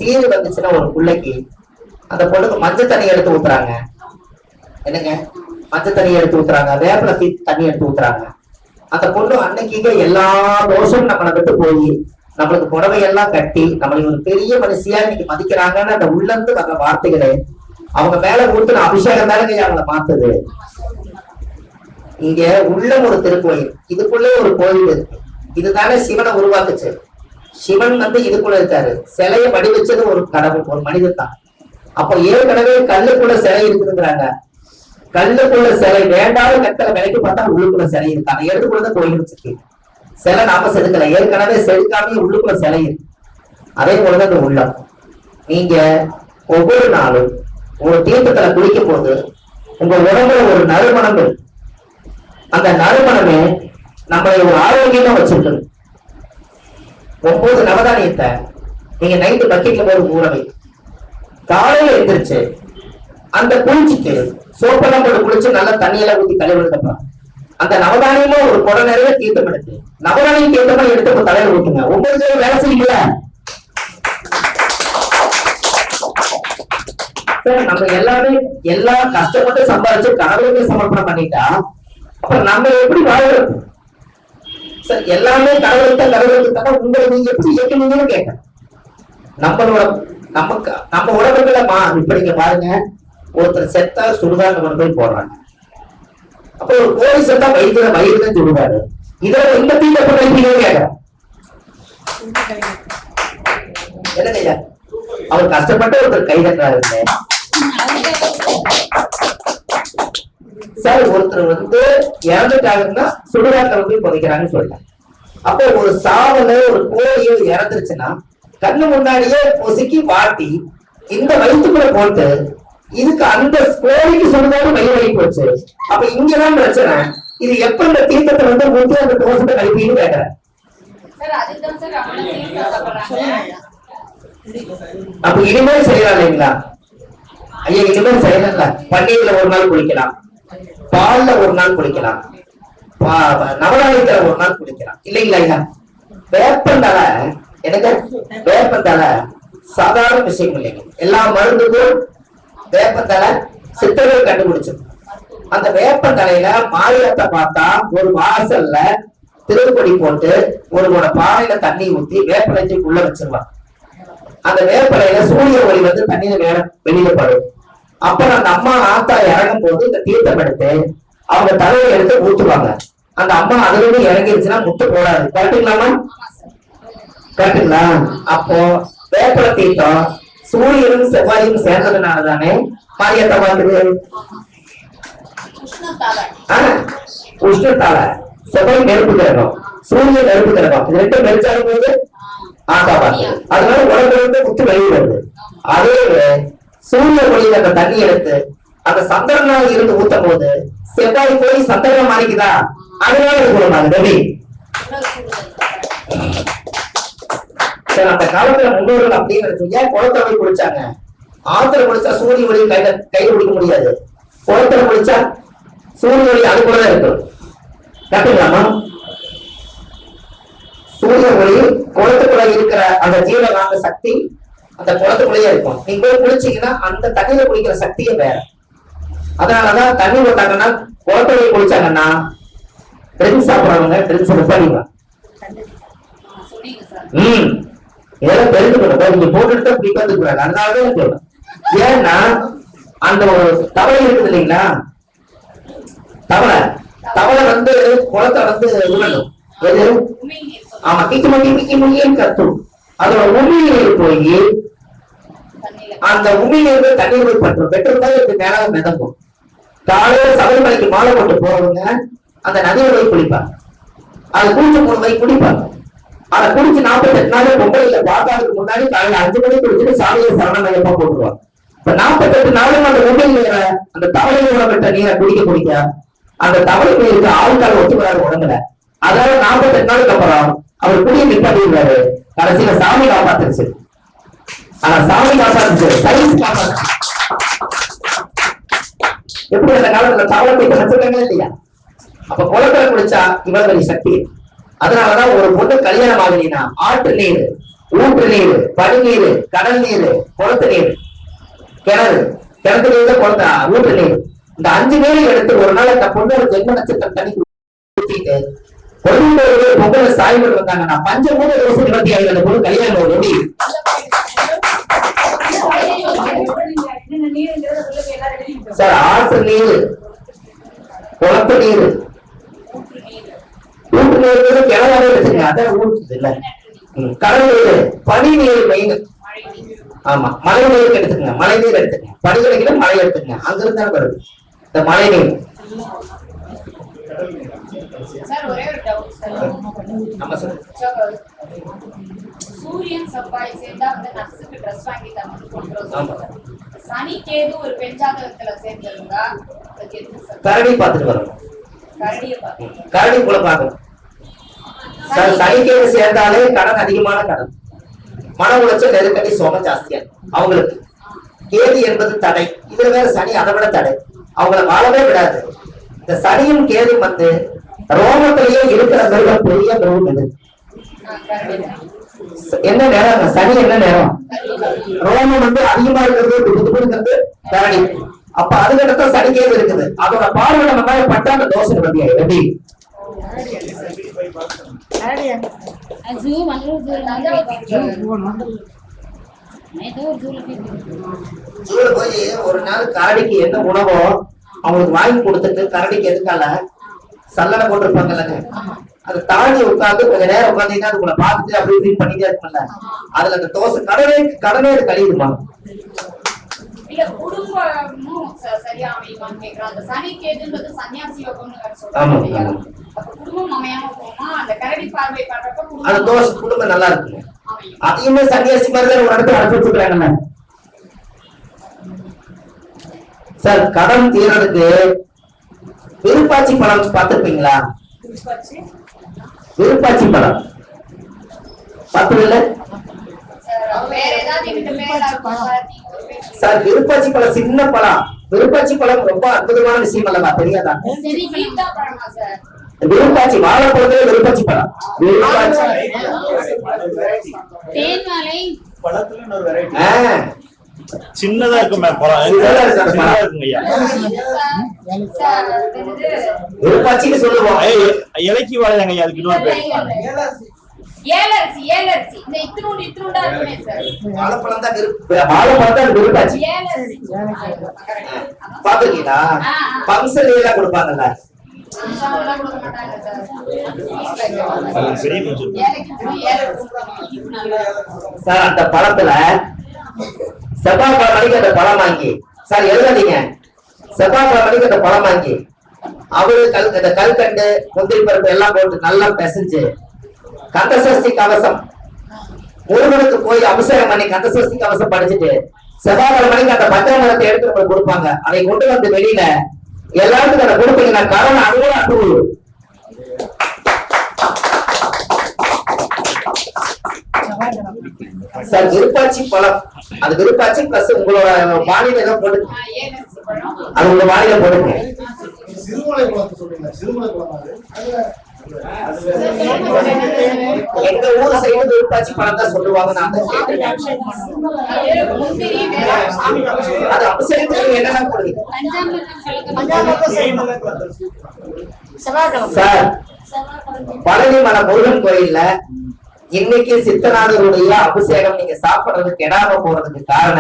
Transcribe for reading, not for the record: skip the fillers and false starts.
சீரு வந்துச்சுன்னா ஒரு பிள்ளைக்கு அந்த பொண்ணுக்கு மஞ்சள் தண்ணி எடுத்து ஊத்துறாங்க. என்னங்க, மஞ்சள் தண்ணி எடுத்து ஊத்துறாங்க, வேப்பில தண்ணி எடுத்து ஊத்துறாங்க. அந்த பொண்ணு அன்னைக்கு எல்லா தோஷமும் நம்மளை விட்டு போய் நம்மளுக்கு புடவையெல்லாம் கட்டி நம்மளுக்கு ஒரு பெரிய மனுஷியா இன்னைக்கு மதிக்கிறாங்கன்னு அந்த உள்ளந்து வர்ற வார்த்தைகளே அவங்க மேல ஊத்துன அபிஷேகம் தானே அவங்களை மாத்துது. இங்க உள்ள ஒரு திருக்கோயில், இதுக்குள்ளே ஒரு கோயில் இருக்கு. இதுதானே சிவனை உருவாக்குச்சு. சிவன் இதுக்குள்ள இருக்காரு. சிலையை வடிவச்சது ஒரு கடவுள், ஒரு மனிதன் தான். அப்ப ஏற்கனவே கல்லுக்குள்ள சிலை இருக்குதுங்கிறாங்க. கல்லுக்குள்ள சிலை வேண்டாத கற்களை விலைக்கு பார்த்தா உள்ளுக்குள்ள சிலை இருக்கு. அதை எடுத்துக்குள்ளதான் கோயில் வச்சிருக்கு. சிலை நாம செதுக்கல, ஏற்கனவே செதுக்காமே உள்ளுக்குள்ள சிலை இருக்கு. அதே போலதான் இந்த உள்ளம். நீங்க ஒவ்வொரு நாளும் ஒரு தீர்த்தத்துல குளிக்கும் போது உங்க உடம்புல ஒரு நறுமணம் இருக்கு. அந்த நறுமணமே நம்மளை ஒரு ஆரோக்கியமா வச்சிருக்குது. 9 நவதானியத்தை நீங்க நைட்டு பக்கெட்ல போய் ஊறவை, காலையில எழுந்திரிச்சு அந்த குளிச்சுட்டு சோப்பெல்லாம் போட்டு குளிச்சு நல்லா தண்ணியெல்லாம் ஊத்தி கழுவுறதுப்பா அந்த நவதானியமும் ஒரு குடம் நிறைய தீர்த்தம் எடுத்து நவதானியம் தீர்த்தமா எடுத்து தலையில ஊட்டுங்க. 9 பேர் வேலை செய்யல. நம்ம எல்லாமே எல்லாம் கஷ்டப்பட்டு சம்பாதிச்சு கடவுளுக்கு சமர்ப்பணம் பண்ணிட்டா அப்புறம் நம்ம எப்படி வாழ்றது? சார் எல்லாமே கடவுளுக்கு தானே. உங்களை நீங்க எப்படி இயக்கணும்னு கேட்க நம்மளோட நம்ம உடம்புகளை இப்ப நீங்க பாருங்க, ஒருத்தர் செத்தா சுடுகாடு கொண்டு போய் போடுறாங்க. அப்ப ஒரு கோழி செத்தா வயிறுதான் சுடுகாடு. இதுல இந்த தீட்டப்பட்ட கேட்கிறேன் என்னங்க, அவர் கஷ்டப்பட்டு ஒருத்தர் கை தட்டுறாரு. சார் ஒருத்தர் இறந்துட்டாங்கன்னா சுடுகாட்டுல புதைக்கிறாங்கன்னு சொல்றாங்க. அப்போ ஒரு சாவல ஒரு கோழியோ இறந்துருச்சுன்னா கண்ணு முன்னாடியே பொசுக்கி வாட்டி இந்த வயிற்றுக்குள்ள போட்டு இதுக்கு அந்த கோழிக்கு சுடுகாடு வயிறு போச்சு. அப்ப இங்கதான் பிரச்சனை. இது எப்ப இந்த தீர்த்தத்தை ஊற்றி அந்த தோசத்தை கழிப்பின்னு கேட்கிறேன். அப்ப இனிமேல் செய்யலாம் இல்லைங்களா? ஐயா இனிமேல் செய்யலாம். பன்னீர்ல ஒரு நாள் குளிக்கலாம், பால்ல ஒரு நாள் குளிக்கலாம், நவதானியத்துல ஒரு நாள் குளிக்கலாம் இல்லைங்களா ஐயா? வேப்பந்தலை எனக்கு வேப்பந்தலை சாதாரண விஷயம் இல்லைங்க. எல்லா மருந்துக்கும் வேப்பந்தலை சித்தர்கள் கண்டுபிடிச்சது. அந்த வேப்பந்தலையில மாரியத்தை பார்த்தா ஒரு வாசல்ல திருப்பொடி போட்டு ஒரு பானையில தண்ணி ஊத்தி வேப்பலைக்கு உள்ள வச்சிருவாங்க. அந்த வேப்பலையில சூரிய ஒளி தண்ணியில வெளியில படும். அப்புறம் அந்த அம்மா ஆத்தா இறங்கும் போது இந்த தீர்த்தம் எடுத்து அவங்க தலையை எடுத்து ஊத்துவாங்க. அந்த அம்மா அதுல இருந்து இறங்கிருச்சுன்னா முத்து போடாது. கரெக்டுங்களாமா? கரெக்டுங்களா? அப்போ வேப்பல தீர்த்தம் சூரியனும் செவ்வாயும் சேர்ந்ததுனாலதானே மாரியத்தை பார்க்குது. உஷ்ணத்தால செவ்வாய் நெருப்பு கிரகம், சூரியன் நெருப்பு கிரகம், இது ரெண்டும் நெருச்சாலும் போது ஆத்தா பார்த்து அதனால உடம்புல முத்து வெளியே வருது. அதே சூரிய ஒளியில அந்த தண்ணி எடுத்து அந்த சந்திரனாக இருந்து ஊத்தும் போது செவ்வாய் போய் சந்திரன் மாறிக்குதா, அதனால ரவி சரி. அந்த காலத்துல முன்னோர்கள் அப்படின்னு ஏன் குளத்துல போய் குளிச்சாங்க? ஆத்துல குளிச்சா சூரிய ஒளி கையில பிடிக்க முடியாது. குளத்துல குளிச்சா சூரிய ஒளி அது கூடதான் இருக்கும். கட்டுங்களாமா? சூரிய ஒளி குளத்துக்குள்ள இருக்கிற அந்த ஜீவகாந்த சக்தி அந்த குளத்துக்குள்ளேயே இருக்கும். நீங்க போய் குளிச்சீங்கன்னா அந்த தண்ணியில குளிக்கிற சக்தியே வேற. அதனாலதான் தண்ணி போட்டாங்கன்னா குளத்துல குளிச்சாங்கன்னா ட்ரிங்க்ஸ் சாப்பிடுறவங்க ட்ரிங்க்ஸ் நிப்பாடிக்கலாம். இதெல்லாம் தெரிஞ்சுக்கணும். நீங்க போட்டுட்டு இப்படி வந்துருக்காங்க. அதனாலதான் சொல்றேன். ஏன்னா அந்த ஒரு தவளை இருக்குது இல்லைங்களா? தவளை குளத்தை விடணும். எது? ஆமா, கிக்கி கத்தும். அதோட உமிழ்நீர் போய் அந்த உமிழ்நீர் தண்ணீர் போய் பற்றும். பெற்றிருந்தாலும் இப்படி மேலாக மிதக்கும். காலையில சபரிமலைக்கு மாலை போட்டு போறவங்க அந்த நதியை போய் குளிப்பாங்க. அது குளிச்சு 3 வை குடிப்பாங்க. அதை குடிச்சு 48 நாள் பொங்கல பாக்காதுக்கு முன்னாடி காலையில 5 மணிக்கு குடிச்சுட்டு சாமியை சரணமையப்பா போட்டுருவாங்க. இப்ப 48 நாளும் அந்த உமிழ் நீரை அந்த தவளையோட பெற்ற நீரை குடிக்க அந்த தவளை நீருக்கு ஆள்கால் ஒத்து வராது உடம்புல. அதாவது 48 நாளுக்கு அப்புறம் அவர் குடியை நிப்பாட்டிடுவாரு. கடைசியில சாமி காப்பாத்துருச்சு. ஆனா சாமி காப்பாத்துச்சு, சயின்ஸ் காப்பாத்து. எப்படி அந்த காலத்துல தவளை போய் வச்சிருக்காங்க இல்லையா? அப்ப குளத்துல குடிச்சா இவ்வளவு பெரிய சக்தி. அதனாலதான் ஒரு பொண்ணு கல்யாணம் ஆகலினா ஆற்று நீர் ஊற்று நீர், பனி நீர், கடல் நீர், குளத்து நீர், கிணத்து நீர், குளத்த ஊற்று நீர், இந்த 5 நீரை எடுத்து ஒரு நாள் அந்த பொண்ணு ஜென்ம நட்சத்திரம் தண்ணி ஊற்றிட்டு கொழும்பு பொங்கல் சாய்வு வந்தாங்கன்னா பஞ்சமூணு 25 அந்த பொண்ணு கல்யாணம் ஒரு எப்படி சார்? ஆற்று நீர், குளத்து நீர், ஊற்று நீர் கிணறு எடுத்துங்க, அதான் ஊற்றுது இல்ல. கடல் நீர், பனி நீர் மெயின். ஆமா, மழை நீருக்கு எடுத்துக்கங்க, மழை நீர் எடுத்துக்கங்க, பனி கிடைக்கிற மழை எடுத்துக்கங்க, அங்கிருந்து தான் வருது இந்த மழை நீர். சூரியன் செவ்வாய் சேர்ந்தா வந்து நர்ஸுக்கு ட்ரெஸ் வாங்கி தரணும். சனி கேது ஒரு பெண் ஜாதகத்துல சேர்ந்திருந்தா கரடி பார்த்துட்டு வரணும். கரடி கூட பார்க்கணும். சனி கேது சேர்ந்தாலே கடன், அதிகமான கடன், மன உளைச்சல், நெருக்கடி, சோகம் ஜாஸ்தியா அவங்களுக்கு. கேது என்பது தடை, இதுல வேற சனி அதை விட தடை, அவங்களை வாழவே விடாது. இந்த சனியும் கேதும் வந்து ரோமத்திலேயே இருக்கிற மிருகம் பெரிய மிருகம் இது. என்ன நேரம் சனி, என்ன நேரம் ரோமம் வந்து அதிகமா இருக்கிறது கரடி. அப்ப அதுக்கிட்ட சனி கேது இருக்குது. அதோட பார்வை நம்ம மேல பட்டா அந்த தோசை பத்தியா எப்படி போய் ஒரு நாள் கரடிக்கு என்ன உணவோ அவங்களுக்கு வாங்கி கொடுத்துட்டு, கரடிக்கு எதுக்கால சல்லடை போட்டிருப்பாங்கல்லங்க, அதை தாண்டி உட்காந்து கொஞ்ச நேரம் உட்காந்தீங்கன்னா அது உங்களை பார்த்துட்டு அப்படி இப்படி பண்ணிட்டே இருக்கும்ல, அதுல அந்த தோசை கடனே அது கழியுமா? குடும்பமும் சரியா அமையுமான்னு கேக்குறோம். அந்த சனி கேதுன்றது சன்னியாசி யோகம்னு சொல்றாங்க. குடும்பம் அமையாம போமா அந்த கரடி பார்வை பண்றப்ப அந்த தோசை குடும்பம் நல்லா இருக்குங்க. அதையுமே சன்னியாசி மாதிரி ஒரு இடத்துல அனுப்பி வச்சுக்கிறாங்கல்ல சார். கடன் தீர்றதுக்கு விருப்பாச்சி பழம் பார்த்திருப்பீங்களா? விருப்பாச்சி பழம் பார்த்ததில்ல சார்? விருப்பாச்சி பழம் சின்ன பழம், விருப்பாச்சி பழம் ரொம்ப அற்புதமான விஷயம் அல்லவா, தெரியாதா? விருப்பாச்சி வாழைப்பழத்துல விருப்பாச்சி பழம், சின்னதா இருக்கும் விருப்பாச்சின்னு சொல்லுவோம். இலக்கி வாழைங்க ஐயா, அதுக்கு இன்னொரு பேர் ஏலரிசி. இந்த இத்துணுண்டா இருக்குமே சார், வாழைப்பழம் தான் விருப்பாச்சி. பாத்துருக்கீங்களா? பம்சல் எல்லாம் கொடுப்பாங்கல்ல சார். அந்த பழத்துல செவ்வாய்க்கிழமை மணிக்கு அந்த பழம் வாங்கி சார் எழுதாதீங்க, செவ்வாய்க்கிழமை மணிக்கு அந்த பழம் வாங்கி அவரு இந்த கல்கண்டு, முந்திரி பருப்பு எல்லாம் போட்டு நல்லா பிசைஞ்சு கந்தசஷ்டி கவசம் முருகனுக்கு போய் அபிஷேகம் பண்ணி கந்தசஷ்டி கவசம் படிச்சுட்டு செவ்வாய்க்கிழமை மணிக்கு அந்த பச்சை மரத்தை எடுத்து கொடுப்பாங்க. அதை கொண்டு வந்து வெளியில எல்லாருக்கும் அதை கொடுத்தீங்கன்னா கடன் அதுவும் அனுபவம். சார் விருப்பாச்சி பழம், அது விருப்பாச்சி பிளஸ் உங்களோட வானிலை தான் போடுங்க, அது உங்க வானிலை போடுங்க. எங்க ஊர் சைடு விருப்பாச்சி பழம் தான் சொல்லுவாங்க. நான் அது அபிஷேகத்துக்கு என்னென்ன போடுவீங்க சார்? பழனி மலை முருகன் கோயில்ல இன்னைக்கு சித்தநாதருடைய அபிஷேகம் நீங்க சாப்பிடுறதுக்கு கெடாம போறதுக்கு காரணம்